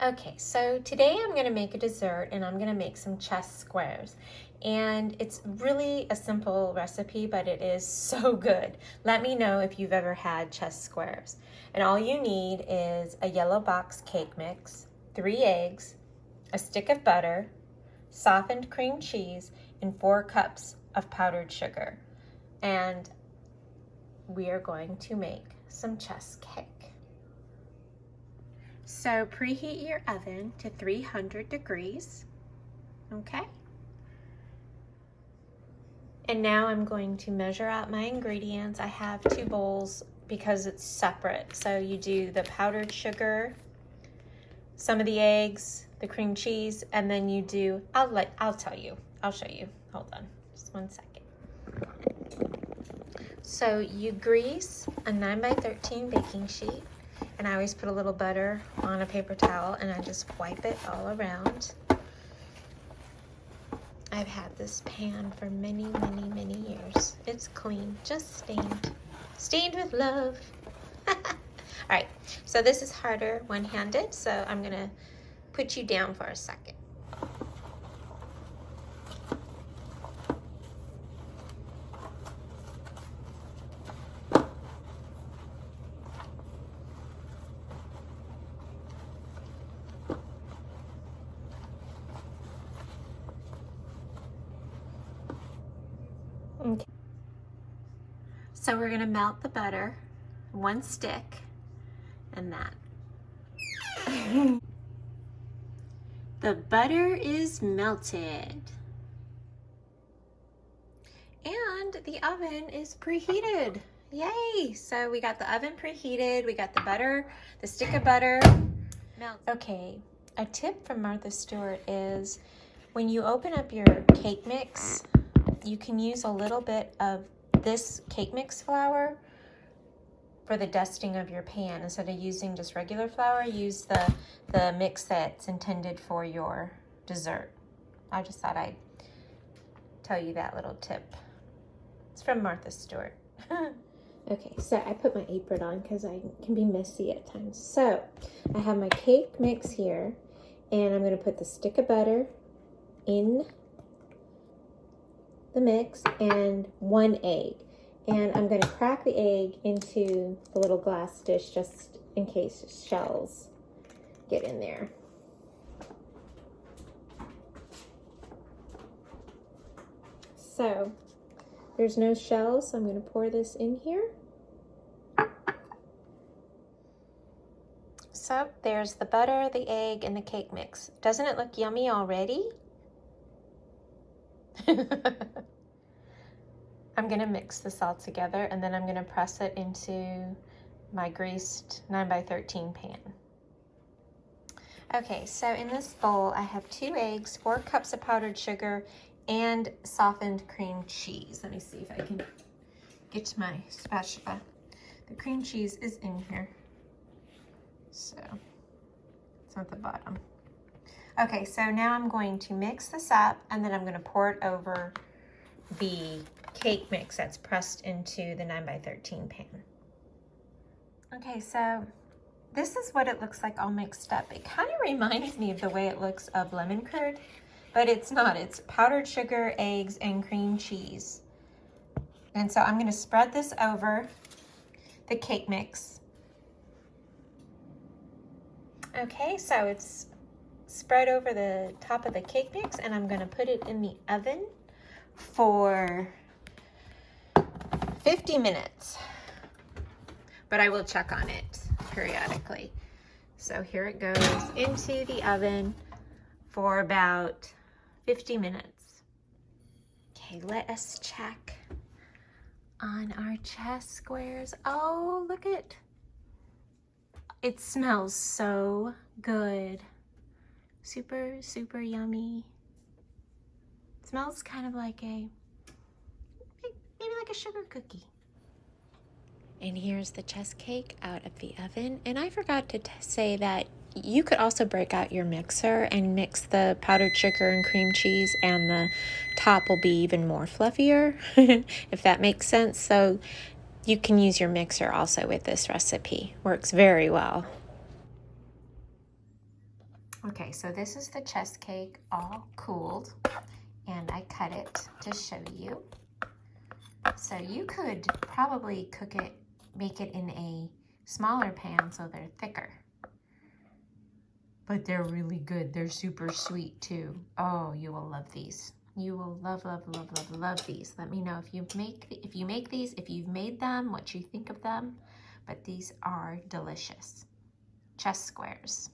Okay, so today I'm going to make a dessert and I'm going to make some chess squares. And it's really a simple recipe, but it is so good. Let me know if you've ever had chess squares. And all you need is a yellow box cake mix, 3 eggs, a stick of butter, softened cream cheese, and 4 cups of powdered sugar. And we are going to make some chess cake. So preheat your oven to 300 degrees, okay? And now I'm going to measure out my ingredients. I have 2 bowls because it's separate. So you do the powdered sugar, some of the eggs, the cream cheese, and then you do, I'll show you. Hold on, just 1 second. So you grease a 9x13 baking sheet. And I always put a little butter on a paper towel and I just wipe it all around. I've had this pan for many, many, many years. It's clean, just stained. Stained with love. All right, so this is harder one-handed, so I'm gonna put you down for a second. Okay. So we're gonna melt the butter, 1 stick, and that. The butter is melted. And the oven is preheated. Yay! So we got the oven preheated, we got the butter, the stick of butter. Okay, a tip from Martha Stewart is when you open up your cake mix, you can use a little bit of this cake mix flour for the dusting of your pan. Instead of using just regular flour, use the mix that's intended for your dessert. I just thought I'd tell you that little tip. It's from Martha Stewart. Okay, so I put my apron on because I can be messy at times. So I have my cake mix here, and I'm going to put the stick of butter in the mix and 1 egg. And I'm going to crack the egg into the little glass dish just in case shells get in there. So there's no shells, so I'm going to pour this in here. So there's the butter, the egg, and the cake mix. Doesn't it look yummy already? I'm gonna mix this all together and then I'm gonna press it into my greased 9x13 pan. Okay, so in this bowl I have 2 eggs, 4 cups of powdered sugar, and softened cream cheese. Let me see if I can get to my spatula. The cream cheese is in here, so it's at the bottom. Okay, so now I'm going to mix this up and then I'm going to pour it over the cake mix that's pressed into the 9x13 pan. Okay, so this is what it looks like all mixed up. It kind of reminds me of the way it looks of lemon curd, but it's not. It's powdered sugar, eggs, and cream cheese. And so I'm going to spread this over the cake mix. Okay, so it's spread over the top of the cake mix, and I'm going to put it in the oven for 50 minutes. But I will check on it periodically. So here it goes into the oven for about 50 minutes. Okay, let us check on our chess squares. Oh, look it. It smells so good. Super, super yummy. It smells kind of like maybe like a sugar cookie. And here's the chess cake out of the oven. And I forgot to say that you could also break out your mixer and mix the powdered sugar and cream cheese, and the top will be even more fluffier, if that makes sense. So you can use your mixer also with this recipe. Works very well. Okay, so this is the chess cake all cooled, and I cut it to show you. So you could probably cook it, make it in a smaller pan so they're thicker. But they're really good. They're super sweet too. Oh, you will love these. You will love, love, love, love, love these. Let me know if you make these, if you've made them, what you think of them. But these are delicious. Chess squares.